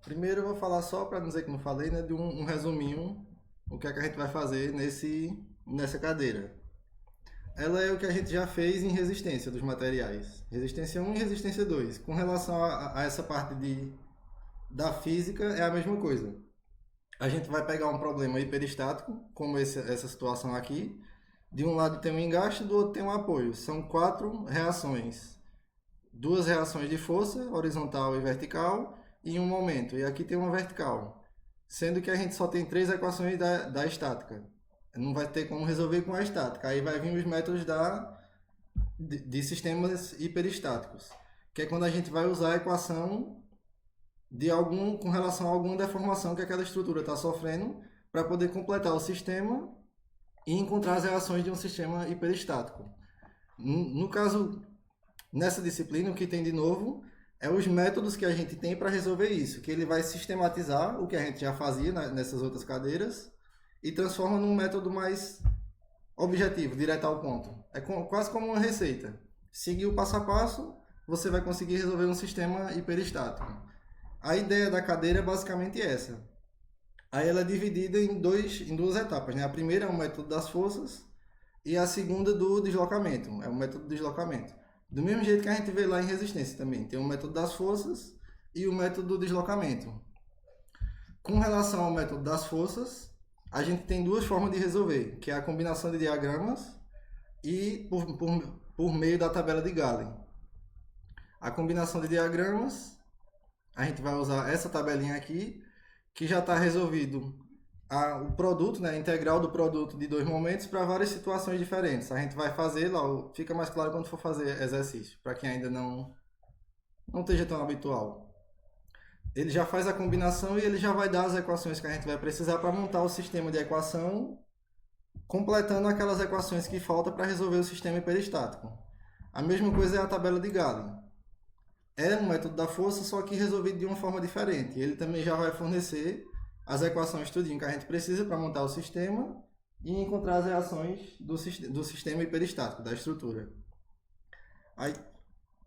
Primeiro eu vou falar só para não dizer que não falei, né, de um resuminho, o que é que a gente vai fazer nessa cadeira. Ela é o que a gente já fez em resistência dos materiais. Resistência um e resistência 2. Com relação a essa parte da física, é a mesma coisa. A gente vai pegar um problema hiperestático, como essa situação aqui. De um lado tem um engaste, do outro tem um apoio. São quatro reações. Duas reações de força, horizontal e vertical, e um momento. E aqui tem uma vertical. Sendo que a gente só tem três equações da estática. Não vai ter como resolver com a estática. Aí vai vir os métodos de sistemas hiperestáticos, que é quando a gente vai usar a equação com relação a alguma deformação que aquela estrutura está sofrendo para poder completar o sistema e encontrar as reações de um sistema hiperestático. No caso, nessa disciplina, o que tem de novo é os métodos que a gente tem para resolver isso, que ele vai sistematizar o que a gente já fazia nessas outras cadeiras e transforma num método mais objetivo, direto ao ponto. É quase como uma receita. Seguir o passo a passo, você vai conseguir resolver um sistema hiperestático. A ideia da cadeira é basicamente essa. Aí ela é dividida em duas etapas, né? A primeira é o método das forças e a segunda do deslocamento. É o método do deslocamento. Do mesmo jeito que a gente vê lá em resistência também. Tem o método das forças e o método do deslocamento. Com relação ao método das forças, a gente tem duas formas de resolver, que é a combinação de diagramas e por meio da tabela de Galen. A combinação de diagramas, a gente vai usar essa tabelinha aqui, que já está resolvido o produto, né, a integral do produto de dois momentos para várias situações diferentes. A gente vai fazer lá, fica mais claro quando for fazer exercício, para quem ainda não esteja tão habitual. Ele já faz a combinação e ele já vai dar as equações que a gente vai precisar para montar o sistema de equação, completando aquelas equações que faltam para resolver o sistema hiperestático. A mesma coisa é a tabela de Galen. É um método da força, só que resolvido de uma forma diferente. Ele também já vai fornecer as equações tudinho que a gente precisa para montar o sistema e encontrar as reações do sistema hiperestático, da estrutura. Aí,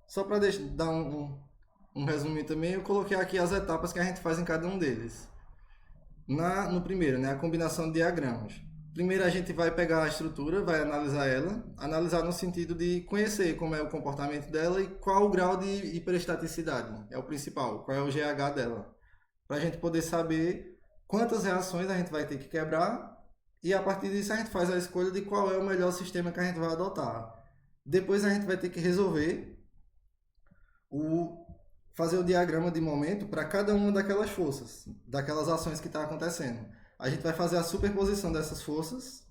só para dar um resuminho também, eu coloquei aqui as etapas que a gente faz em cada um deles. No primeiro, né, a combinação de diagramas. Primeiro a gente vai pegar a estrutura, vai analisar no sentido de conhecer como é o comportamento dela e qual o grau de hiperestaticidade, é o principal, qual é o GH dela. Para a gente poder saber quantas reações a gente vai ter que quebrar e a partir disso a gente faz a escolha de qual é o melhor sistema que a gente vai adotar. Depois a gente vai ter que resolver fazer o diagrama de momento para cada uma daquelas forças, daquelas ações que está acontecendo. A gente vai fazer a superposição dessas forças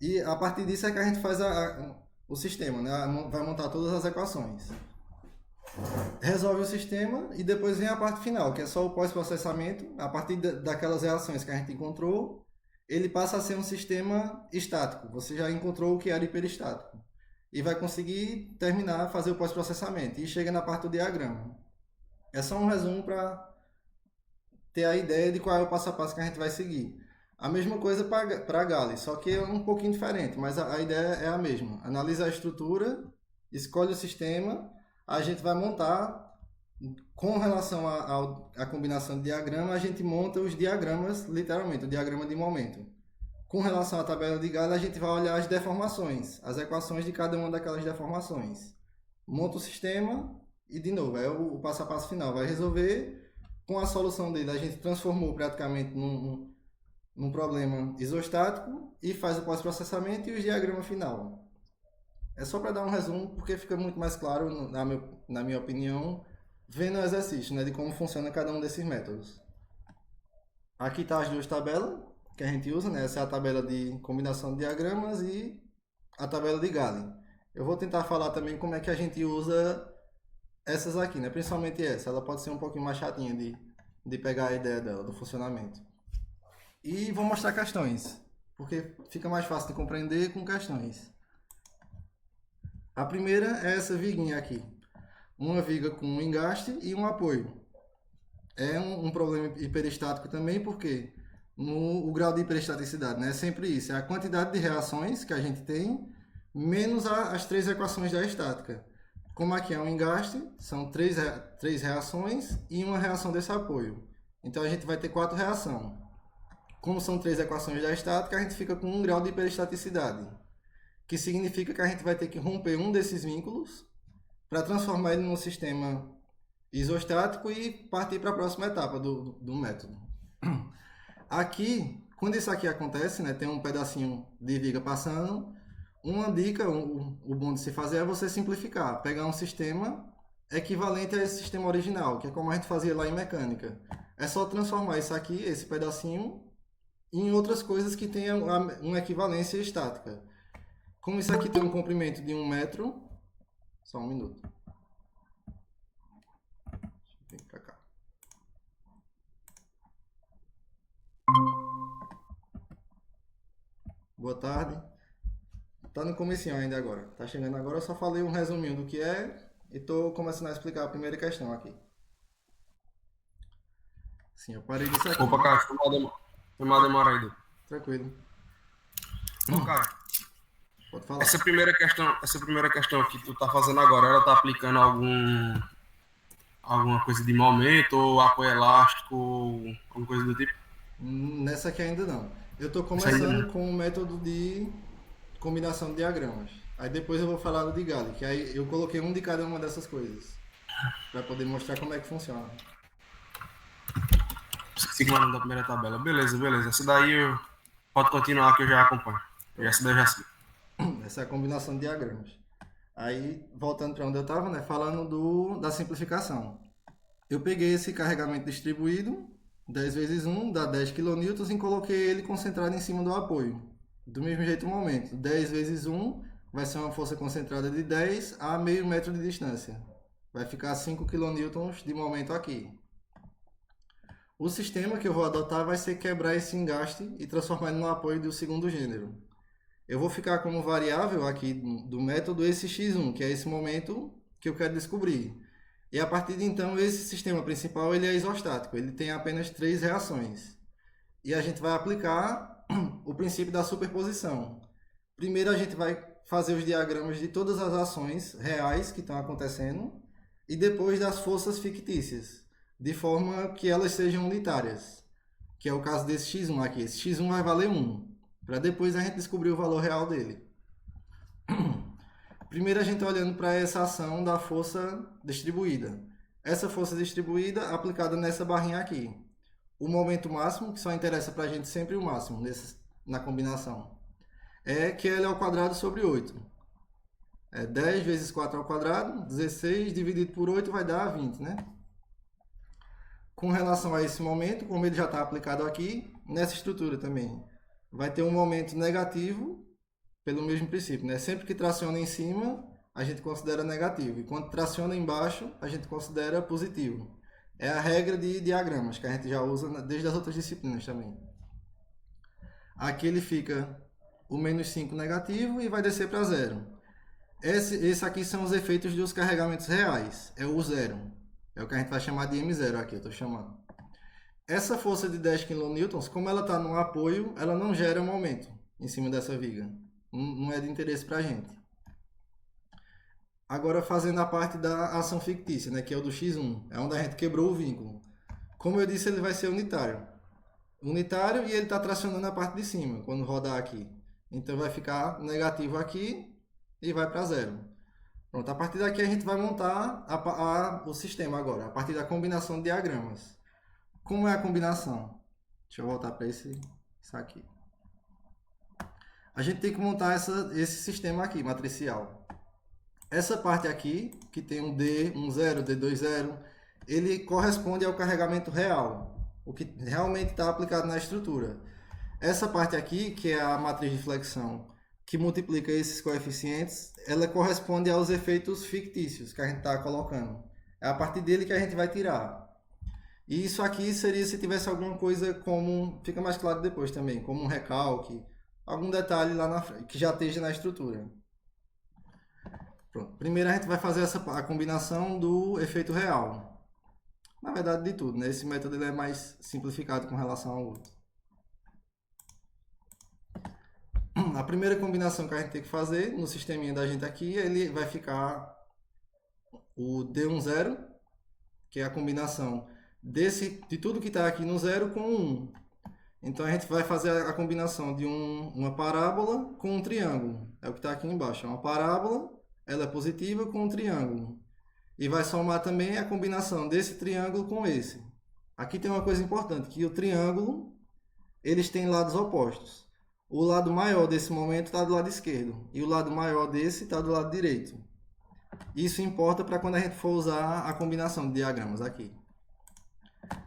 e a partir disso é que a gente faz o sistema, né? Vai montar todas as equações. Resolve o sistema e depois vem a parte final, que é só o pós-processamento. A partir daquelas reações que a gente encontrou, ele passa a ser um sistema estático. Você já encontrou o que era hiperestático. E vai conseguir terminar, fazer o pós-processamento. E chega na parte do diagrama. É só um resumo para ter a ideia de qual é o passo a passo que a gente vai seguir. A mesma coisa para a Gale, só que é um pouquinho diferente, mas a ideia é a mesma. Analisa a estrutura, escolhe o sistema, a gente vai montar, com relação à combinação de diagrama, a gente monta os diagramas, literalmente, o diagrama de momento. Com relação à tabela de Gale, a gente vai olhar as deformações, as equações de cada uma daquelas deformações. Monta o sistema e, de novo, é o passo a passo final. Vai resolver, com a solução dele, a gente transformou praticamente num problema isostático e faz o pós-processamento e o diagrama final. É só para dar um resumo, porque fica muito mais claro, na minha opinião, vendo o exercício, né, de como funciona cada um desses métodos. Aqui está as duas tabelas que a gente usa, né? Essa é a tabela de combinação de diagramas e a tabela de Galen. Eu vou tentar falar também como é que a gente usa essas aqui, né? Principalmente essa. Ela pode ser um pouquinho mais chatinha de pegar a ideia dela, do funcionamento. E vou mostrar questões, porque fica mais fácil de compreender com questões. A primeira é essa viguinha aqui. Uma viga com um engaste e um apoio. É um problema hiperestático também, porque o grau de hiperestaticidade, né? É sempre isso. É a quantidade de reações que a gente tem, menos as três equações da estática. Como aqui é um engaste, são três reações e uma reação desse apoio. Então a gente vai ter 4 reações. Como são 3 equações da estática, a gente fica com 1 grau de hiperestaticidade, que significa que a gente vai ter que romper um desses vínculos para transformar ele num sistema isostático e partir para a próxima etapa do método. Aqui, quando isso aqui acontece, né, tem um pedacinho de viga passando, uma dica, o bom de se fazer é você simplificar, pegar um sistema equivalente a esse sistema original, que é como a gente fazia lá em mecânica. É só transformar isso aqui, esse pedacinho, em outras coisas que tenham uma equivalência estática. Como isso aqui tem um comprimento de 1 metro, só um minuto. Deixa eu vir para cá. Boa tarde. Tá no comecinho ainda agora. Tá chegando agora, eu só falei um resuminho do que é e tô começando a explicar a primeira questão aqui. Sim, eu parei disso aqui. Opa, cara, foi uma demora aí. Tranquilo. Bom, cara, Pode falar. essa primeira questão que tu tá fazendo agora, ela tá aplicando alguma coisa de momento, ou apoio elástico, ou alguma coisa do tipo? Nessa aqui ainda não. Eu tô Isso ainda começando não. com o método de combinação de diagramas. Aí depois eu vou falar do de Gale, que aí eu coloquei um de cada uma dessas coisas, para poder mostrar como é que funciona. Esqueci o nome da primeira tabela. Beleza. Essa daí pode continuar que eu já acompanho. Essa daí eu já sei. Essa é a combinação de diagramas. Aí, voltando para onde eu estava, né, falando da simplificação. Eu peguei esse carregamento distribuído, 10 vezes 1, dá 10 kN, e coloquei ele concentrado em cima do apoio. Do mesmo jeito, no momento. 10 vezes 1 vai ser uma força concentrada de 10 a meio metro de distância. Vai ficar 5 kN de momento aqui. O sistema que eu vou adotar vai ser quebrar esse engaste e transformar ele no apoio do segundo gênero. Eu vou ficar como variável aqui do método esse x1, que é esse momento que eu quero descobrir. E a partir de então, esse sistema principal ele é isostático, ele tem apenas 3 reações. E a gente vai aplicar o princípio da superposição. Primeiro a gente vai fazer os diagramas de todas as ações reais que estão acontecendo e depois das forças fictícias, de forma que elas sejam unitárias, que é o caso desse x1 aqui. Esse x1 vai valer 1, para depois a gente descobrir o valor real dele. Primeiro a gente está olhando para essa ação da força distribuída. Essa força distribuída aplicada nessa barrinha aqui. O momento máximo, que só interessa para a gente sempre o máximo na combinação, é QL ao quadrado sobre 8. 10 vezes 4 ao quadrado, 16 dividido por 8 vai dar 20, né? Com relação a esse momento, como ele já está aplicado aqui, nessa estrutura também, vai ter um momento negativo pelo mesmo princípio, né? Sempre que traciona em cima, a gente considera negativo. E quando traciona embaixo, a gente considera positivo. É a regra de diagramas que a gente já usa desde as outras disciplinas também. Aqui ele fica o menos 5 negativo e vai descer para zero. Esse aqui são os efeitos dos carregamentos reais. É o zero. É o que a gente vai chamar de M0 aqui, eu estou chamando. Essa força de 10 kN, como ela está no apoio, ela não gera momento em cima dessa viga. Não é de interesse para a gente. Agora fazendo a parte da ação fictícia, né, que é o do x1, é onde a gente quebrou o vínculo. Como eu disse, ele vai ser unitário. Unitário e ele está tracionando a parte de cima, quando rodar aqui. Então vai ficar negativo aqui e vai para zero. Pronto, a partir daqui a gente vai montar o sistema agora, a partir da combinação de diagramas. Como é a combinação? Deixa eu voltar para isso aqui. A gente tem que montar esse sistema aqui, matricial. Essa parte aqui, que tem um D10, D20, ele corresponde ao carregamento real, o que realmente está aplicado na estrutura. Essa parte aqui, que é a matriz de flexão, que multiplica esses coeficientes, ela corresponde aos efeitos fictícios que a gente está colocando. É a partir dele que a gente vai tirar. E isso aqui seria se tivesse alguma coisa como, fica mais claro depois também, como um recalque, algum detalhe lá na frente, que já esteja na estrutura. Pronto. Primeiro a gente vai fazer a combinação do efeito real. Na verdade, de tudo, né? Esse método ele é mais simplificado com relação ao outro. A primeira combinação que a gente tem que fazer no sisteminha da gente aqui, ele vai ficar o D10, que é a combinação de tudo que está aqui no 0 com o 1. Então a gente vai fazer a combinação de uma parábola com um triângulo. É o que está aqui embaixo. É uma parábola, ela é positiva com um triângulo. E vai somar também a combinação desse triângulo com esse. Aqui tem uma coisa importante, que o triângulo, eles têm lados opostos. O lado maior desse momento está do lado esquerdo. E o lado maior desse está do lado direito. Isso importa para quando a gente for usar a combinação de diagramas aqui.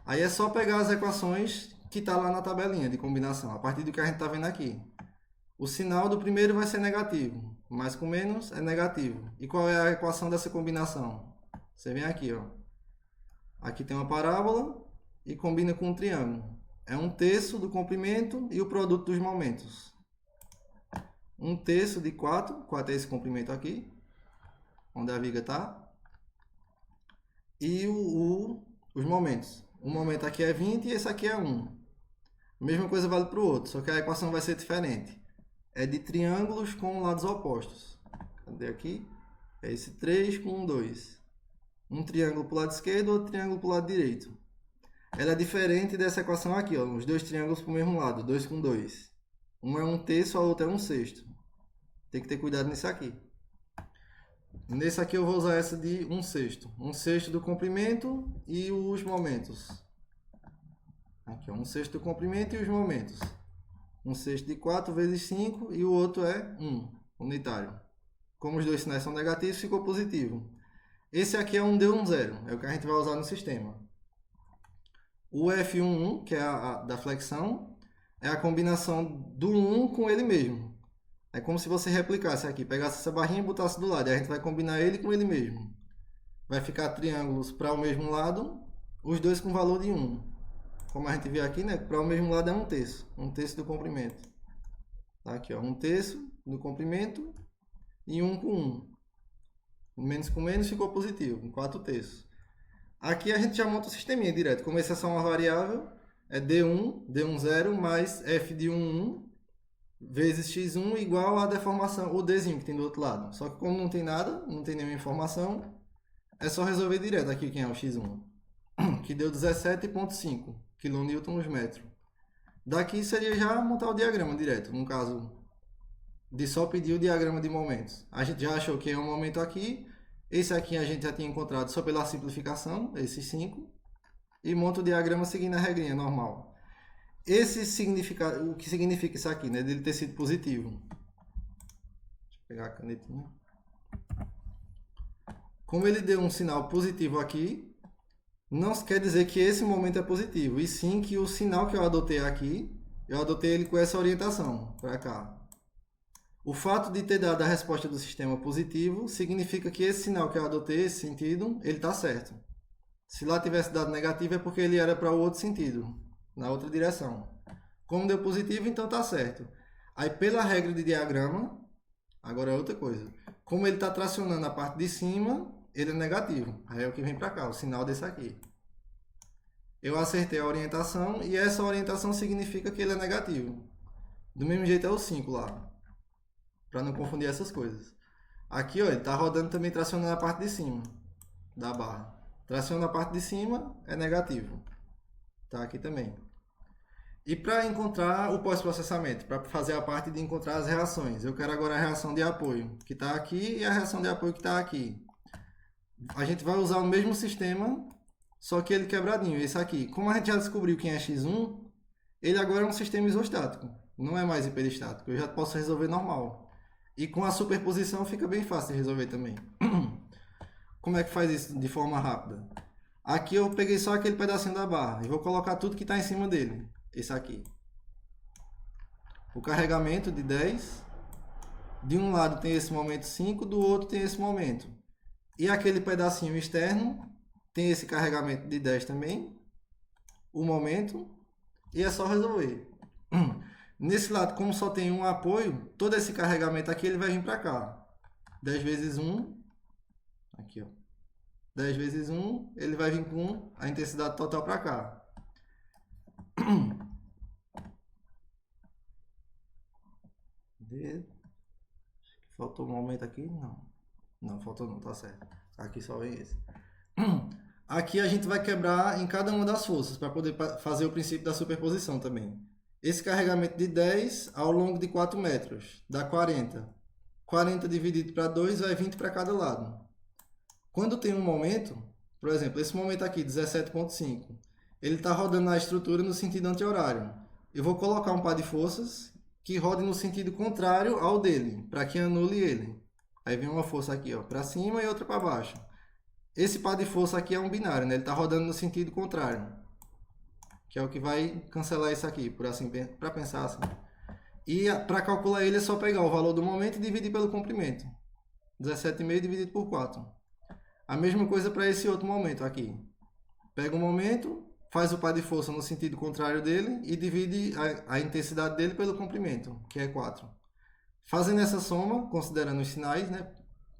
Aí é só pegar as equações que está lá na tabelinha de combinação, a partir do que a gente está vendo aqui. O sinal do primeiro vai ser negativo. Mais com menos é negativo. E qual é a equação dessa combinação? Você vem aqui, ó. Aqui tem uma parábola e combina com um triângulo. É 1/3 do comprimento e o produto dos momentos. 1/3 de 4. 4 é esse comprimento aqui, onde a viga está. E os momentos. O momento aqui é 20 e esse aqui é 1. A mesma coisa vale para o outro, só que a equação vai ser diferente. É de triângulos com lados opostos. Cadê aqui? É esse 3 com 2. Um triângulo para o lado esquerdo, outro triângulo para o lado direito. Ela é diferente dessa equação aqui, ó, os dois triângulos para o mesmo lado, 2 com 2. Um é 1/3, a outra é 1/6. Tem que ter cuidado nisso aqui. Nesse aqui eu vou usar essa de 1/6. 1/6 do comprimento e os momentos. Aqui, ó, 1/6 do comprimento e os momentos. 1/6 de 4 vezes 5 e o outro é 1, unitário. Como os dois sinais são negativos, ficou positivo. Esse aqui é um D10, é o que a gente vai usar no sistema. O F11, que é da flexão, é a combinação do 1 com ele mesmo. É como se você replicasse aqui, pegasse essa barrinha e botasse do lado. E a gente vai combinar ele com ele mesmo. Vai ficar triângulos para o mesmo lado, os dois com valor de 1. Como a gente vê aqui, né? Para o mesmo lado é 1/3. 1/3 do comprimento. Tá aqui, ó. 1/3 do comprimento e 1 com 1. Menos com menos ficou positivo, 4/3. Aqui a gente já monta o sisteminha direto. Como essa é só uma variável, é D10 mais F de 1 vezes x1 igual a deformação, o Dzinho que tem do outro lado. Só que como não tem nada, não tem nenhuma informação, é só resolver direto aqui quem é o x1. Que deu 17,5 kN/m. Daqui seria já montar o diagrama direto, no caso de só pedir o diagrama de momentos. A gente já achou que é um momento aqui, esse aqui a gente já tinha encontrado só pela simplificação, esses 5, e monta o diagrama seguindo a regrinha normal. O que significa isso aqui, né? Dele ter sido positivo. Deixa eu pegar a canetinha. Como ele deu um sinal positivo aqui, não quer dizer que esse momento é positivo, e sim que o sinal que eu adotei aqui, eu adotei ele com essa orientação, para cá. O fato de ter dado a resposta do sistema positivo significa que esse sinal que eu adotei, esse sentido, ele está certo. Se lá tivesse dado negativo é porque ele era para o outro sentido, na outra direção. Como deu positivo, então está certo. Aí pela regra de diagrama, agora é outra coisa. Como ele está tracionando a parte de cima, ele é negativo. Aí é o que vem para cá, o sinal desse aqui. Eu acertei a orientação e essa orientação significa que ele é negativo. Do mesmo jeito é o 5 lá. Para não confundir essas coisas. Aqui, ó, ele está rodando também tracionando a parte de cima da barra. Traciona a parte de cima é negativo. Tá aqui também. E para encontrar o pós-processamento, para fazer a parte de encontrar as reações, eu quero agora a reação de apoio que está aqui e a reação de apoio que está aqui. A gente vai usar o mesmo sistema, só que ele quebradinho. Esse aqui, como a gente já descobriu quem é x1, ele agora é um sistema isostático, não é mais hiperestático. Eu já posso resolver normal. E com a superposição fica bem fácil de resolver também. Como é que faz isso de forma rápida? Aqui eu peguei só aquele pedacinho da barra e vou colocar tudo que está em cima dele. Esse aqui. O carregamento de 10. De um lado tem esse momento 5, do outro tem esse momento. E aquele pedacinho externo tem esse carregamento de 10 também. O momento. E é só resolver. Nesse lado, como só tem um apoio, todo esse carregamento aqui ele vai vir para cá. 10 vezes 1. Aqui, ó. 10 vezes 1, ele vai vir com a intensidade total para cá. Faltou um momento aqui? Não. Não, faltou não, tá certo. Aqui só vem esse. Aqui a gente vai quebrar em cada uma das forças para poder fazer o princípio da superposição também. Esse carregamento de 10 ao longo de 4 metros dá 40. 40 dividido para 2 vai 20 para cada lado. Quando tem um momento, por exemplo, esse momento aqui, 17,5, ele está rodando na estrutura no sentido anti-horário. Eu vou colocar um par de forças que rode no sentido contrário ao dele, para que anule ele. Aí vem uma força aqui para cima e outra para baixo. Esse par de força aqui é um binário, né? Ele está rodando no sentido contrário, que é o que vai cancelar isso aqui, para pensar assim. E para calcular ele é só pegar o valor do momento e dividir pelo comprimento. 17,5 dividido por 4. A mesma coisa para esse outro momento aqui. Pega o momento, faz o par de força no sentido contrário dele e divide a intensidade dele pelo comprimento, que é 4. Fazendo essa soma, considerando os sinais, né?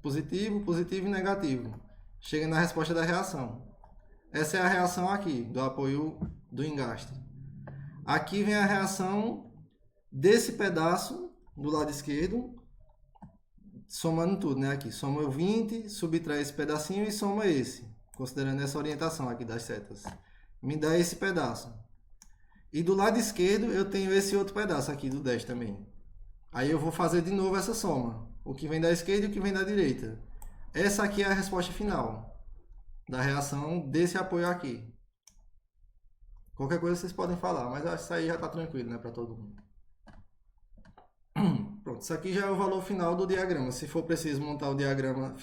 Positivo, positivo e negativo. Chega na resposta da reação. Essa é a reação aqui, do apoio do engaste. Aqui vem a reação desse pedaço do lado esquerdo, somando tudo, né? Aqui, soma o 20, subtrai esse pedacinho e soma esse, considerando essa orientação aqui das setas. Me dá esse pedaço. E do lado esquerdo eu tenho esse outro pedaço aqui do 10 também. Aí eu vou fazer de novo essa soma. O que vem da esquerda e o que vem da direita. Essa aqui é a resposta final da reação desse apoio aqui. Qualquer coisa vocês podem falar, mas acho que isso aí já está tranquilo, né, para todo mundo. Pronto, isso aqui já é o valor final do diagrama. Se for preciso montar o diagrama,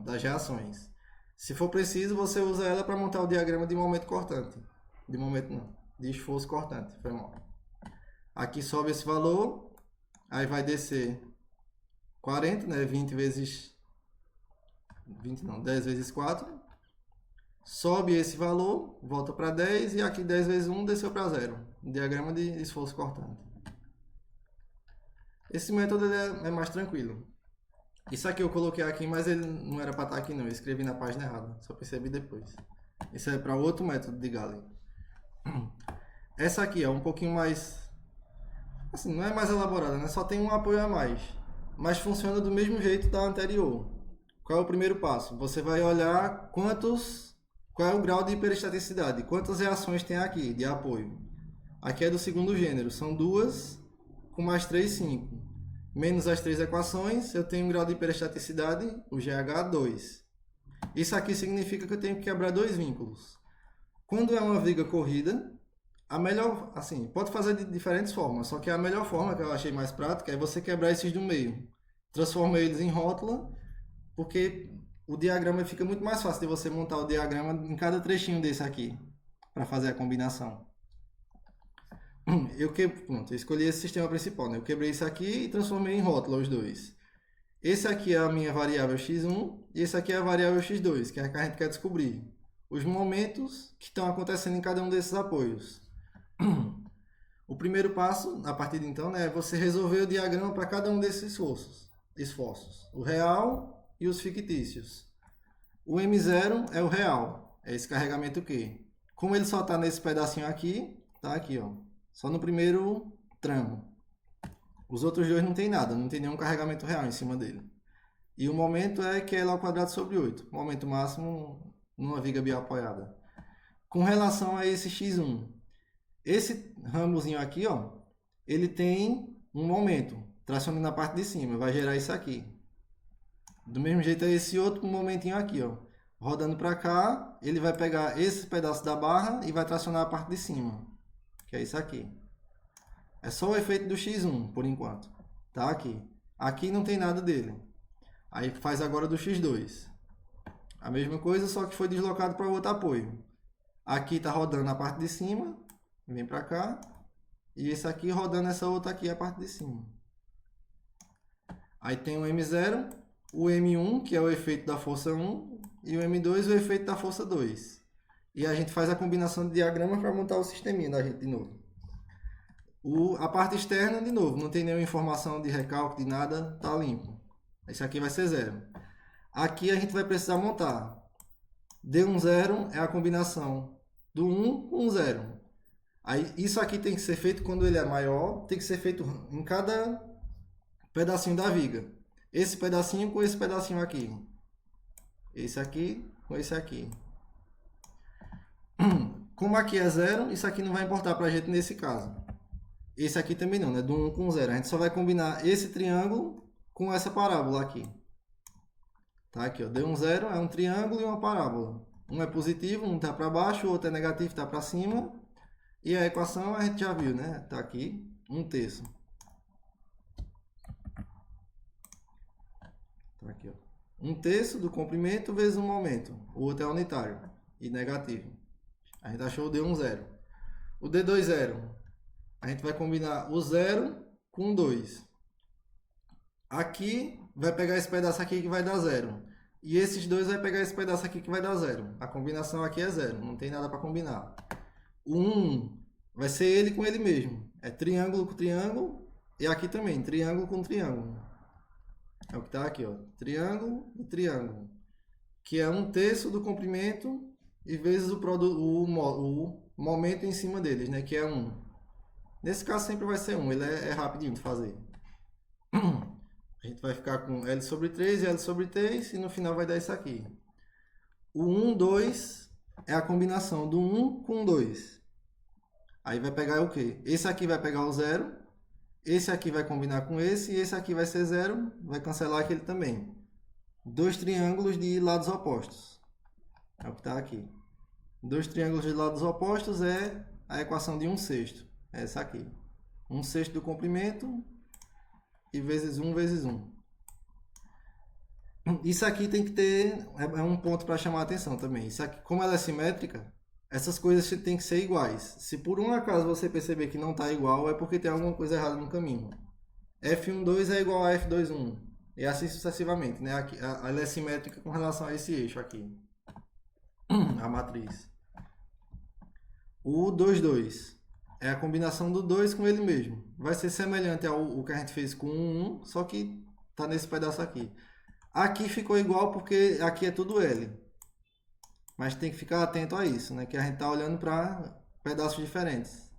das reações. Se for preciso, você usa ela para montar o diagrama de momento cortante. De momento não, de esforço cortante, foi mal. Aqui sobe esse valor, aí vai descer 40, né, 10 vezes 4. Sobe esse valor, volta para 10 e aqui 10 vezes 1 desceu para 0. Diagrama de esforço cortante. Esse método é mais tranquilo. Isso aqui eu coloquei aqui, mas ele não era para estar aqui não. Eu escrevi na página errada, só percebi depois. Isso é para outro método de Galen. Essa aqui é um pouquinho mais... assim, não é mais elaborada, né? Só tem um apoio a mais. Mas funciona do mesmo jeito da anterior. Qual é o primeiro passo? Você vai olhar qual é o grau de hiperestaticidade, quantas reações tem aqui de apoio. Aqui é do segundo gênero, são 2 com mais 3, 5. Menos as 3 equações, eu tenho um grau de hiperestaticidade, o GH, 2. Isso aqui significa que eu tenho que quebrar 2 vínculos. Quando é uma viga corrida, a melhor, assim, pode fazer de diferentes formas, só que a melhor forma que eu achei mais prática é você quebrar esses do meio. Transforma eles em rótula, porque o diagrama fica muito mais fácil de você montar o diagrama em cada trechinho desse aqui, para fazer a combinação. Pronto, eu escolhi esse sistema principal, né? Eu quebrei isso aqui e transformei em rótula os dois. Esse aqui é a minha variável x1 e esse aqui é a variável x2, que é a que a gente quer descobrir. Os momentos que estão acontecendo em cada um desses apoios. O primeiro passo, a partir de então, né, é você resolver o diagrama para cada um desses esforços. O real e os fictícios. O M0 é o real, é esse carregamento Q. Como ele só está nesse pedacinho aqui, tá aqui, ó, só no primeiro tramo. Os outros dois não tem nada, não tem nenhum carregamento real em cima dele. E o momento é QL ao quadrado sobre 8, momento máximo numa viga biapoiada. Com relação a esse x1, esse ramozinho aqui, ó, ele tem um momento, tracionando na parte de cima, vai gerar isso aqui. Do mesmo jeito é esse outro momentinho aqui, ó, rodando para cá, ele vai pegar esse pedaço da barra e vai tracionar a parte de cima, que é isso aqui. É só o efeito do x1, por enquanto. Tá aqui. Aqui não tem nada dele. Aí faz agora do x2. A mesma coisa, só que foi deslocado para outro apoio. Aqui está rodando a parte de cima, vem para cá. E esse aqui rodando essa outra aqui, a parte de cima. Aí tem o M0, o M1, que é o efeito da força 1, e o M2, o efeito da força 2. E a gente faz a combinação de diagramas para montar o sisteminha da gente de novo. A parte externa, de novo, não tem nenhuma informação de recalque, de nada, tá limpo. Esse aqui vai ser 0. Aqui a gente vai precisar montar. D1, 0 é a combinação do 1 com 0. Aí, isso aqui tem que ser feito quando ele é maior, tem que ser feito em cada pedacinho da viga. Esse pedacinho com esse pedacinho aqui. Esse aqui com esse aqui. Como aqui é 0, isso aqui não vai importar para a gente nesse caso. Esse aqui também não, né? Do 1 com 0. A gente só vai combinar esse triângulo com essa parábola aqui. Tá aqui, ó. D1, 0 é um triângulo e uma parábola. Um é positivo, um está para baixo, o outro é negativo, está para cima. E a equação a gente já viu, né? Tá aqui, 1/3. Tá aqui, ó. 1/3 do comprimento vezes um momento. O outro é unitário e negativo. A gente achou o D1, 0. O D2, 0. A gente vai combinar o 0 com 2. Aqui vai pegar esse pedaço aqui que vai dar 0. E esses dois vai pegar esse pedaço aqui que vai dar 0. A combinação aqui é 0. Não tem nada para combinar. O 1 vai ser ele com ele mesmo. É triângulo com triângulo. E aqui também, triângulo com triângulo. É o que está aqui, ó. Triângulo e triângulo. Que é 1/3 do comprimento e vezes o momento em cima deles, né? Que é 1. Nesse caso sempre vai ser 1. Ele é rapidinho de fazer. A gente vai ficar com L sobre 3 e L sobre 3 e no final vai dar isso aqui. O 1, 2 é a combinação do 1 com 2. Aí vai pegar o quê? Esse aqui vai pegar o 0. Esse aqui vai combinar com esse. E esse aqui vai ser 0. Vai cancelar aquele também. Dois triângulos de lados opostos. É o que está aqui. Dois triângulos de lados opostos é a equação de 1/6. É essa aqui. 1/6 do comprimento e vezes 1 vezes 1. Isso aqui tem que ter... É um ponto para chamar a atenção também. Isso aqui, como ela é simétrica, essas coisas têm que ser iguais. Se por um acaso você perceber que não está igual, é porque tem alguma coisa errada no caminho. F1,2 é igual a F2,1. E assim sucessivamente, né? Aqui, ela é simétrica com relação a esse eixo aqui. A matriz. O 2,2 é a combinação do 2 com ele mesmo. Vai ser semelhante ao que a gente fez com o 1, só que está nesse pedaço aqui. Aqui ficou igual porque aqui é tudo L. Mas tem que ficar atento a isso, né? Que a gente está olhando para pedaços diferentes.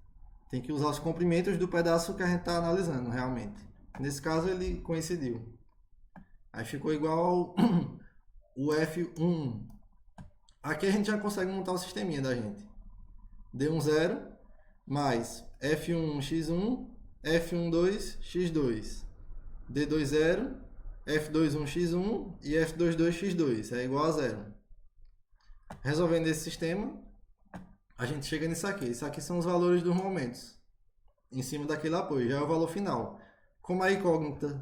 Tem que usar os comprimentos do pedaço que a gente está analisando, realmente. Nesse caso ele coincidiu. Aí ficou igual o F1. Aqui a gente já consegue montar o sisteminha da gente. D1, 0 mais F1x1, F12x2, D2, 0, F21x1 e F22x2 é igual a 0. Resolvendo esse sistema, a gente chega nisso aqui. Isso aqui são os valores dos momentos em cima daquele apoio, já é o valor final. Como a incógnita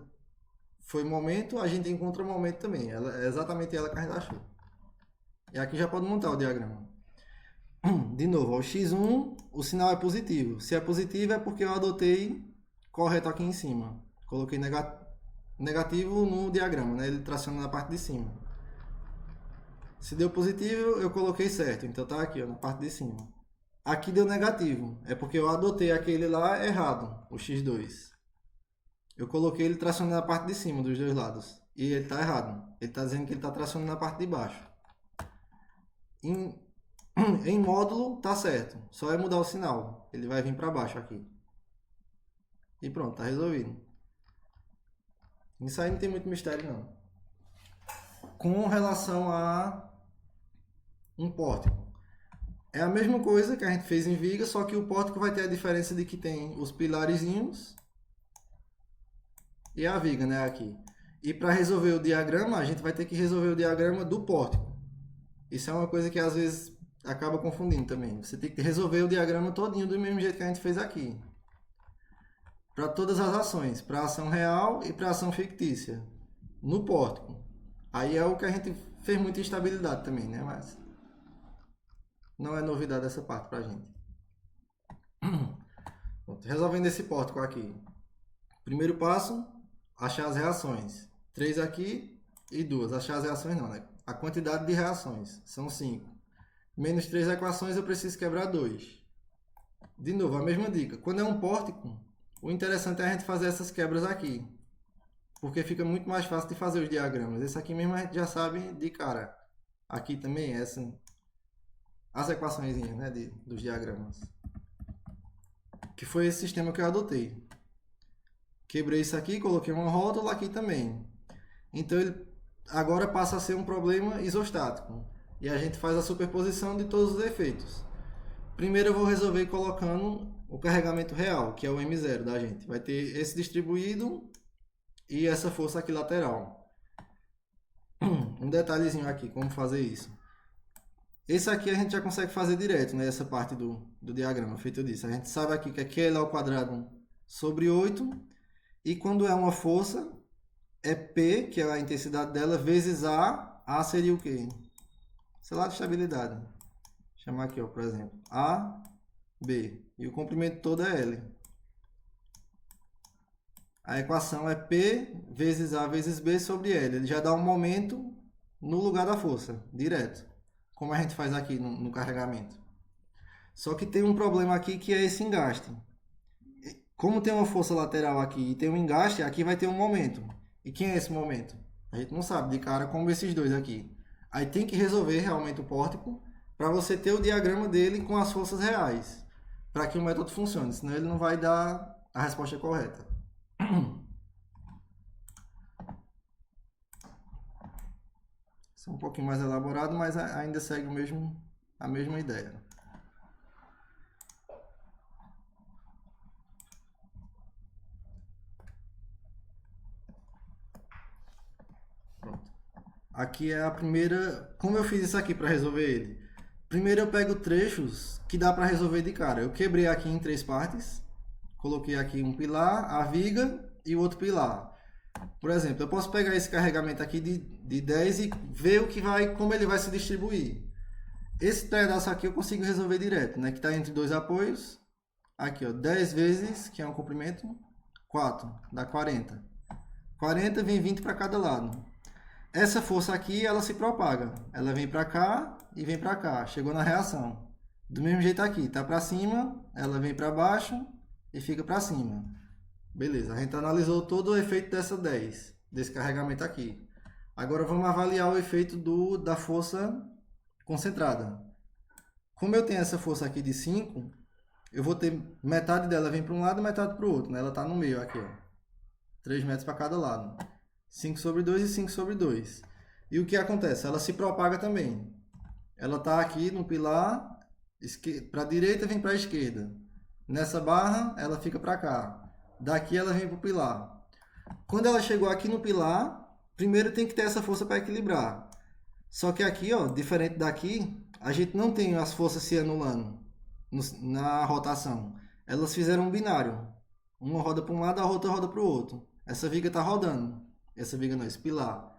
foi momento, a gente encontra o momento também. É exatamente ela que a gente achou. E aqui já pode montar o diagrama. De novo, o x1, o sinal é positivo. Se é positivo é porque eu adotei correto aqui em cima. Coloquei negativo no diagrama, né? Ele traciona na parte de cima. Se deu positivo, eu coloquei certo. Então tá aqui, ó, na parte de cima. Aqui deu negativo. É porque eu adotei aquele lá errado, o x2. Eu coloquei ele tracionando na parte de cima dos dois lados. E ele tá errado. Ele tá dizendo que ele tá tracionando na parte de baixo. Em módulo tá certo, só é mudar o sinal, ele vai vir para baixo aqui. E pronto, tá resolvido. Isso aí não tem muito mistério não. Com relação a um pórtico, é a mesma coisa que a gente fez em viga, só que o pórtico vai ter a diferença de que tem os pilarezinhos e a viga, né, aqui. E para resolver o diagrama, a gente vai ter que resolver o diagrama do pórtico. Isso é uma coisa que às vezes acaba confundindo também. Você tem que resolver o diagrama todinho do mesmo jeito que a gente fez aqui. Para todas as ações. Para a ação real e para a ação fictícia. No pórtico. Aí é o que a gente fez muita instabilidade também, né? Mas não é novidade essa parte para a gente. Pronto, resolvendo esse pórtico aqui. Primeiro passo, achar as reações. 3 aqui e 2. Achar as reações não, né? A quantidade de reações. São 5. Menos 3 equações, eu preciso quebrar 2. De novo, a mesma dica. Quando é um pórtico, o interessante é a gente fazer essas quebras aqui. Porque fica muito mais fácil de fazer os diagramas. Esse aqui mesmo a gente já sabe de cara. Aqui também, as equações, né, dos diagramas. Que foi esse sistema que eu adotei. Quebrei isso aqui, coloquei uma rótula aqui também. Então ele agora passa a ser um problema isostático. E a gente faz a superposição de todos os efeitos. Primeiro eu vou resolver colocando o carregamento real, que é o M0 da gente. Vai ter esse distribuído e essa força aqui lateral. Um detalhezinho aqui, como fazer isso. Esse aqui a gente já consegue fazer direto, né? Essa parte do diagrama, feito disso. A gente sabe aqui que aqui é L ao quadrado sobre 8. E quando é uma força, é P, que é a intensidade dela, vezes A. A seria o quê? Sei lá, de estabilidade. Vou chamar aqui, ó, por exemplo. A, B. E o comprimento todo é L. A equação é P vezes A vezes B sobre L. Ele já dá um momento no lugar da força, direto. Como a gente faz aqui no carregamento. Só que tem um problema aqui que é esse engaste. Como tem uma força lateral aqui e tem um engaste, aqui vai ter um momento. E quem é esse momento? A gente não sabe de cara como esses dois aqui. Aí tem que resolver realmente o pórtico para você ter o diagrama dele com as forças reais. Para que o método funcione, senão ele não vai dar a resposta correta. Isso é um pouquinho mais elaborado, mas ainda segue a mesma ideia. Pronto. Aqui é a primeira... Como eu fiz isso aqui para resolver ele? Primeiro eu pego trechos que dá para resolver de cara. Eu quebrei aqui em 3 partes. Coloquei aqui um pilar, a viga e o outro pilar. Por exemplo, eu posso pegar esse carregamento aqui de 10 e ver como ele vai se distribuir. Esse pedaço aqui eu consigo resolver direto, né? Que está entre dois apoios. Aqui, ó, 10 vezes, que é um comprimento, 4, dá 40. 40 vem 20 para cada lado. Essa força aqui, ela se propaga. Ela vem para cá e vem para cá. Chegou na reação. Do mesmo jeito aqui, tá para cima, ela vem para baixo e fica para cima. Beleza, a gente analisou todo o efeito dessa 10, desse carregamento aqui. Agora vamos avaliar o efeito da força concentrada. Como eu tenho essa força aqui de 5, eu vou ter metade dela vem para um lado e metade para o outro, né? Ela está no meio aqui, ó. 3 metros para cada lado. 5 sobre 2 e 5 sobre 2. E o que acontece? Ela se propaga também. Ela está aqui no pilar, para a direita vem para a esquerda. Nessa barra, ela fica para cá. Daqui ela vem para o pilar. Quando ela chegou aqui no pilar, primeiro tem que ter essa força para equilibrar. Só que aqui, ó, diferente daqui, a gente não tem as forças se anulando na rotação. Elas fizeram um binário. Uma roda para um lado, a outra roda para o outro. Essa viga está rodando. Essa viga não, esse pilar.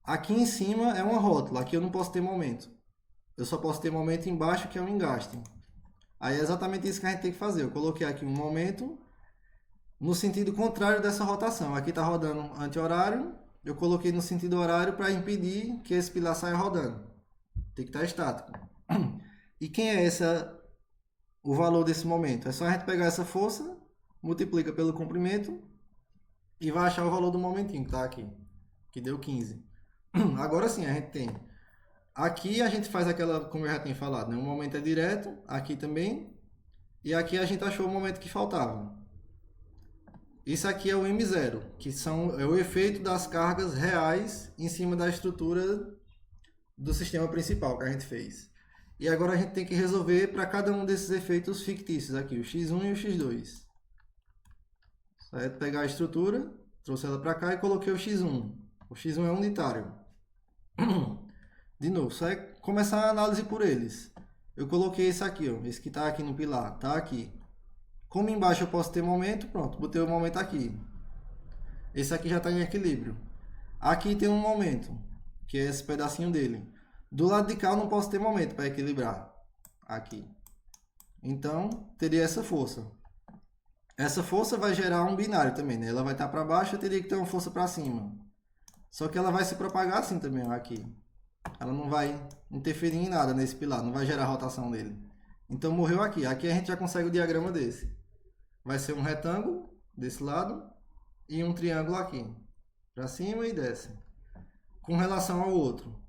Aqui em cima é uma rótula. Aqui eu não posso ter momento. Eu só posso ter momento embaixo, que é o engaste. Aí é exatamente isso que a gente tem que fazer. Eu coloquei aqui um momento no sentido contrário dessa rotação. Aqui está rodando anti-horário. Eu coloquei no sentido horário para impedir que esse pilar saia rodando. Tem que estar estático. E quem é o valor desse momento? É só a gente pegar essa força, multiplica pelo comprimento e vai achar o valor do momentinho que está aqui. Que deu 15. Agora sim, a gente tem... Aqui a gente faz aquela, como eu já tinha falado, né? O momento é direto, aqui também. E aqui a gente achou o momento que faltava. Isso aqui é o M0, que é o efeito das cargas reais em cima da estrutura do sistema principal que a gente fez. E agora a gente tem que resolver para cada um desses efeitos fictícios aqui, o x1 e o x2. Só é pegar a estrutura, trouxe ela para cá e coloquei o x1. O x1 é unitário. De novo, só é começar a análise por eles. Eu coloquei esse aqui, ó, esse que está aqui no pilar, está aqui. Como embaixo eu posso ter momento, pronto, botei o momento aqui. Esse aqui já está em equilíbrio. Aqui tem um momento, que é esse pedacinho dele. Do lado de cá eu não posso ter momento para equilibrar. Aqui. Então, teria essa força. Essa força vai gerar um binário também, né? Ela vai estar para baixo, eu teria que ter uma força para cima. Só que ela vai se propagar assim também, ó, aqui. Ela não vai interferir em nada nesse pilar, não vai gerar rotação nele. Então morreu aqui. Aqui a gente já consegue o diagrama desse. Vai ser um retângulo desse lado e um triângulo aqui. Para cima e desce. Com relação ao outro,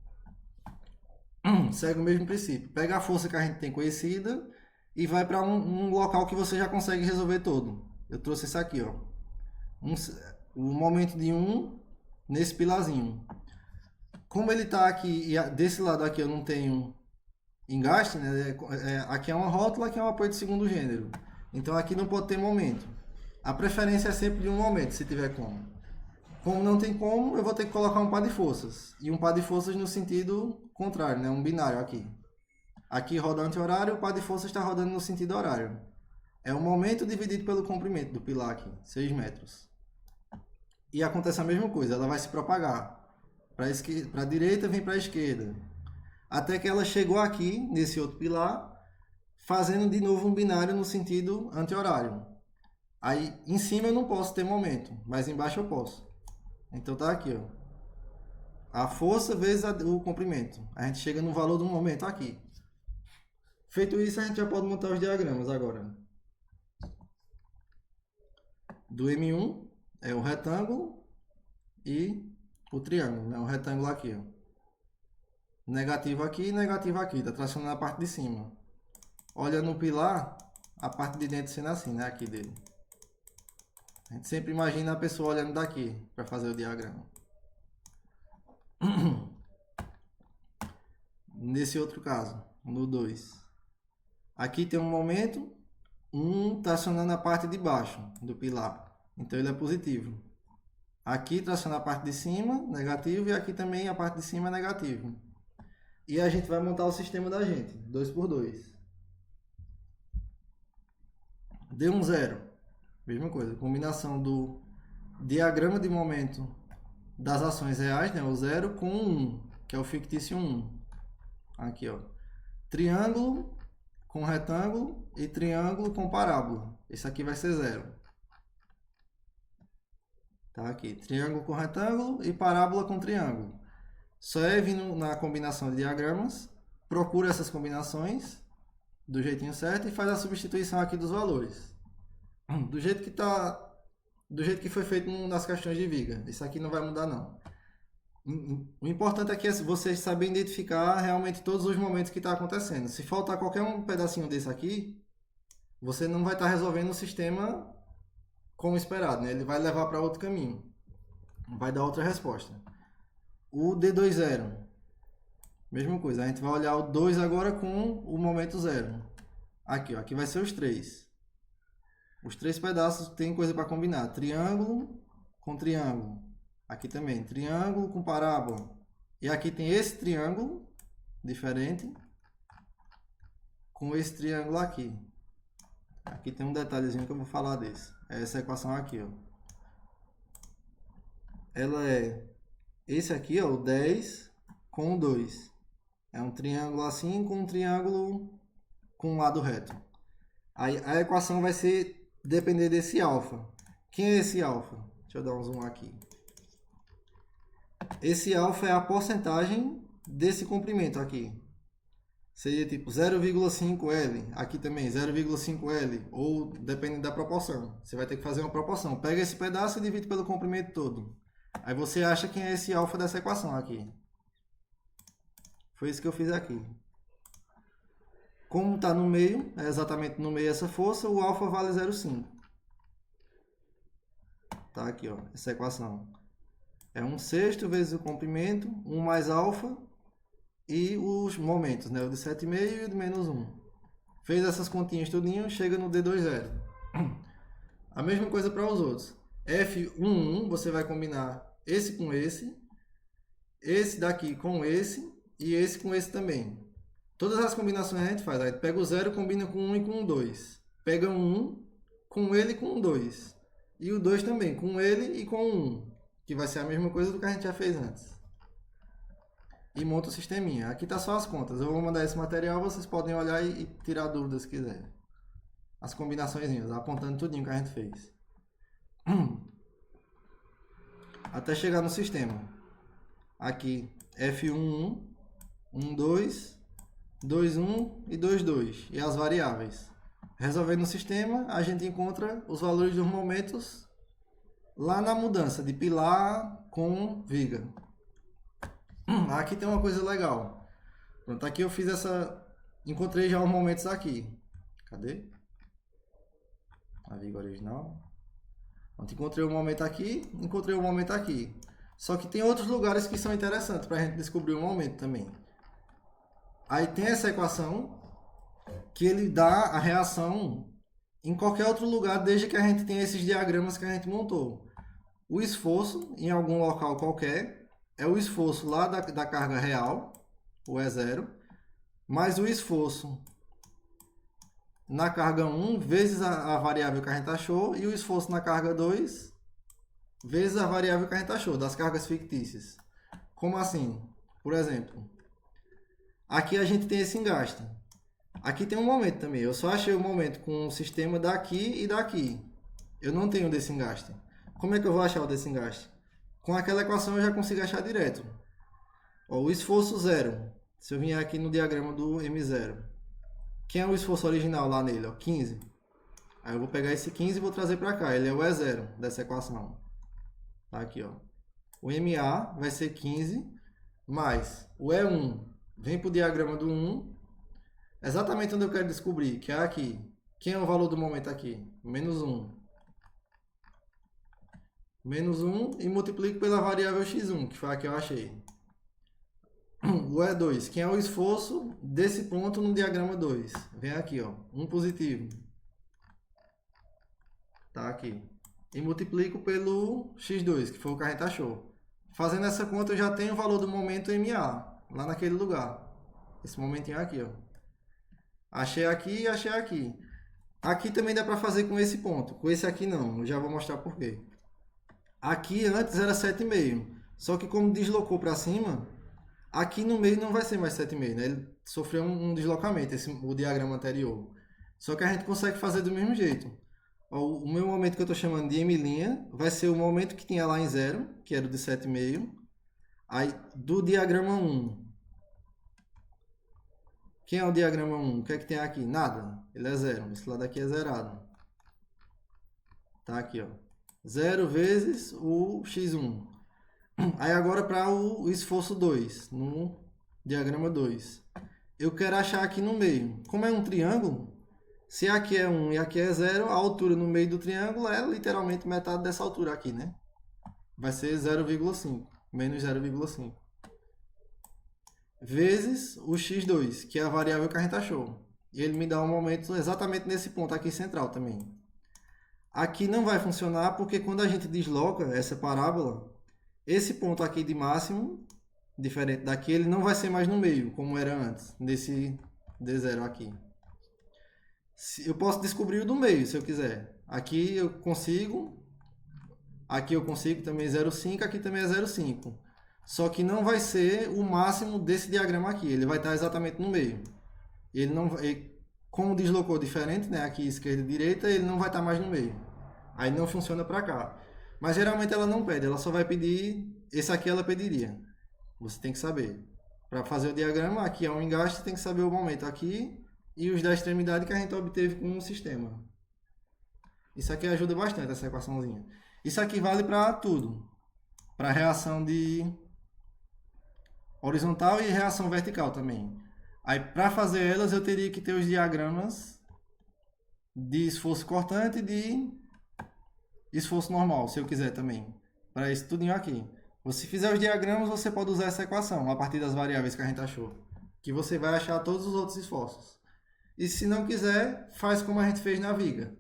segue o mesmo princípio. Pega a força que a gente tem conhecida e vai para um local que você já consegue resolver todo. Eu trouxe esse aqui, ó. O momento de 1 nesse pilarzinho. Como ele está aqui e desse lado aqui eu não tenho engaste, né? Aqui é uma rótula, aqui é um apoio de segundo gênero. Então aqui não pode ter momento. A preferência é sempre de um momento, se tiver como. Como não tem como, eu vou ter que colocar um par de forças. E um par de forças no sentido contrário, né? Um binário aqui. Aqui roda anti-horário, o par de forças está rodando no sentido horário. É o momento dividido pelo comprimento do pilar aqui, 6 metros. E acontece a mesma coisa, ela vai se propagar. Para a direita, vem para a esquerda. Até que ela chegou aqui, nesse outro pilar, fazendo de novo um binário no sentido anti-horário. Aí, em cima eu não posso ter momento, mas embaixo eu posso. Então tá aqui, ó. A força vezes o comprimento. A gente chega no valor do momento aqui. Feito isso, a gente já pode montar os diagramas agora. Do M1 é o retângulo e o triângulo, né? O retângulo aqui, ó. Negativo aqui e negativo aqui. Tá tracionando a parte de cima. Olha no pilar, a parte de dentro sendo assim, né? Aqui dele. A gente sempre imagina a pessoa olhando daqui para fazer o diagrama. Nesse outro caso, no 2. Aqui tem um momento, tracionando a parte de baixo do pilar. Então ele é positivo. Aqui traciona a parte de cima, negativo, e aqui também a parte de cima é negativo. E a gente vai montar o sistema da gente, 2 por 2. Deu um 0. Mesma coisa, combinação do diagrama de momento das ações reais, né, o 0, com o 1, que é o fictício 1. Aqui, ó. Triângulo com retângulo e triângulo com parábola. Esse aqui vai ser 0. Tá aqui, triângulo com retângulo e parábola com triângulo. Só é vindo na combinação de diagramas, procura essas combinações do jeitinho certo e faz a substituição aqui dos valores. Do jeito que foi feito nas questões de viga. Isso aqui não vai mudar não. O importante aqui é vocês saberem identificar realmente todos os momentos que está acontecendo. Se faltar qualquer um pedacinho desse aqui, você não vai estar resolvendo o sistema como esperado, né? Ele vai levar para outro caminho. Vai dar outra resposta. O D20. Mesma coisa. A gente vai olhar o 2 agora com o momento 0. Aqui, ó. Aqui vai ser os 3. Os 3 pedaços tem coisa para combinar. Triângulo com triângulo. Aqui também. Triângulo com parábola. E aqui tem esse triângulo diferente com esse triângulo aqui. Aqui tem um detalhezinho que eu vou falar desse. É essa equação aqui, ó. Ela é esse aqui, ó, o 10 com o 2. É um triângulo assim com um triângulo com um lado reto. Aí a equação vai depender desse alfa. Quem é esse alfa? Deixa eu dar um zoom aqui. Esse alfa é a porcentagem desse comprimento aqui. Seria tipo 0,5L. Aqui também 0,5L. Ou dependendo da proporção. Você vai ter que fazer uma proporção. Pega esse pedaço e divide pelo comprimento todo. Aí você acha quem é esse alfa dessa equação aqui. Foi isso que eu fiz aqui. Como está no meio, é exatamente no meio essa força, o alfa vale 0,5. Tá aqui, ó, essa equação. É 1/6 vezes o comprimento, 1 mais alfa e os momentos, né? O de 7,5 e o de -1. Fez essas continhas tudinho, chega no D20. A mesma coisa para os outros. F11, você vai combinar esse com esse daqui com esse e esse com esse também. Todas as combinações a gente faz. Aí pega o 0, combina com 1 e com o 2. Pega um 1 com ele e com o 2. E o 2 também, com ele e com o 1. Que vai ser a mesma coisa do que a gente já fez antes. E monta o sisteminha. Aqui tá só as contas. Eu vou mandar esse material, vocês podem olhar e tirar dúvidas se quiserem. As combinaçõezinhas, apontando tudinho que a gente fez. Até chegar no sistema. Aqui, F11, 12, 21 e 22. E as variáveis. Resolvendo o sistema, a gente encontra os valores dos momentos lá na mudança de pilar com viga. Aqui tem uma coisa legal. Pronto, aqui eu fiz essa... Encontrei já os momentos aqui. Cadê? A viga original. Pronto, encontrei o momento aqui, encontrei o momento aqui. Só que tem outros lugares que são interessantes para a gente descobrir o momento também. Aí tem essa equação que ele dá a reação em qualquer outro lugar, desde que a gente tenha esses diagramas que a gente montou. O esforço em algum local qualquer é o esforço lá da carga real, o E0, mais o esforço na carga 1 vezes a variável que a gente achou e o esforço na carga 2 vezes a variável que a gente achou, das cargas fictícias. Como assim? Por exemplo, aqui a gente tem esse engaste. Aqui tem um momento também. Eu só achei o momento com o sistema daqui e daqui. Eu não tenho desse engaste. Como é que eu vou achar o desse engaste? Com aquela equação eu já consigo achar direto. Ó, o esforço zero. Se eu vier aqui no diagrama do M0. Quem é o esforço original lá nele? Ó, 15. Aí eu vou pegar esse 15 e vou trazer para cá. Ele é o E0 dessa equação. Tá aqui, ó. O MA vai ser 15 mais o E1. Vem para o diagrama do 1. Exatamente onde eu quero descobrir, que é aqui. Quem é o valor do momento aqui? Menos 1. Menos 1 e multiplico pela variável x1, que foi a que eu achei. O E2, quem é o esforço desse ponto no diagrama 2? Vem aqui, ó, 1 positivo. Tá aqui. E multiplico pelo x2, que foi o que a gente achou. Fazendo essa conta, eu já tenho o valor do momento MA, lá naquele lugar. Esse momentinho aqui, ó. Achei aqui e achei aqui. Aqui também dá para fazer com esse ponto. Com esse aqui não, eu já vou mostrar por quê. Aqui antes era 7,5. Só que como deslocou para cima, aqui no meio não vai ser mais 7,5, né? Ele sofreu um deslocamento, o diagrama anterior. Só que a gente consegue fazer do mesmo jeito. Ó, o meu momento que eu estou chamando de M' vai ser o momento que tinha lá em 0, que era o de 7,5. Aí, do diagrama 1. Quem é o diagrama 1? O que é que tem aqui? Nada. Ele é 0. Esse lado aqui é zerado. Tá aqui, ó. 0 vezes o x1. Aí agora para o esforço 2, no diagrama 2. Eu quero achar aqui no meio. Como é um triângulo, se aqui é 1 e aqui é 0, a altura no meio do triângulo é literalmente metade dessa altura aqui, né? Vai ser 0,5, menos 0,5. Vezes o x2, que é a variável que a gente achou. E ele me dá um momento exatamente nesse ponto aqui central também. Aqui não vai funcionar porque quando a gente desloca essa parábola, esse ponto aqui de máximo, diferente daqui, ele não vai ser mais no meio, como era antes, nesse D0 aqui. Eu posso descobrir o do meio, se eu quiser. Aqui eu consigo também 0,5, aqui também é 0,5. Só que não vai ser o máximo desse diagrama aqui, ele vai estar exatamente no meio. Ele não, como deslocou diferente, né, aqui esquerda e direita, ele não vai estar mais no meio. Aí não funciona para cá. Mas geralmente ela não pede, ela só vai pedir, esse aqui ela pediria. Você tem que saber. Para fazer o diagrama, aqui é um engaste, tem que saber o momento aqui e os da extremidade que a gente obteve com o sistema. Isso aqui ajuda bastante, essa equaçãozinha. Isso aqui vale para tudo. Para reação de horizontal e reação vertical também. Aí, para fazer elas, eu teria que ter os diagramas de esforço cortante e de esforço normal, se eu quiser também. Para isso tudinho aqui. Se fizer os diagramas, você pode usar essa equação a partir das variáveis que a gente achou. Que você vai achar todos os outros esforços. E se não quiser, faz como a gente fez na viga.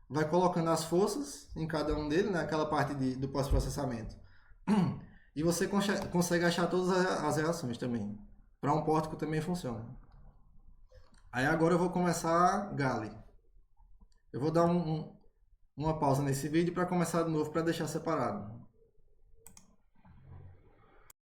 Vai colocando as forças em cada um deles, naquela parte do pós-processamento. E você consegue achar todas as reações também. Para um pórtico também funciona. Aí agora eu vou começar Gale. Eu vou dar uma pausa nesse vídeo para começar de novo para deixar separado.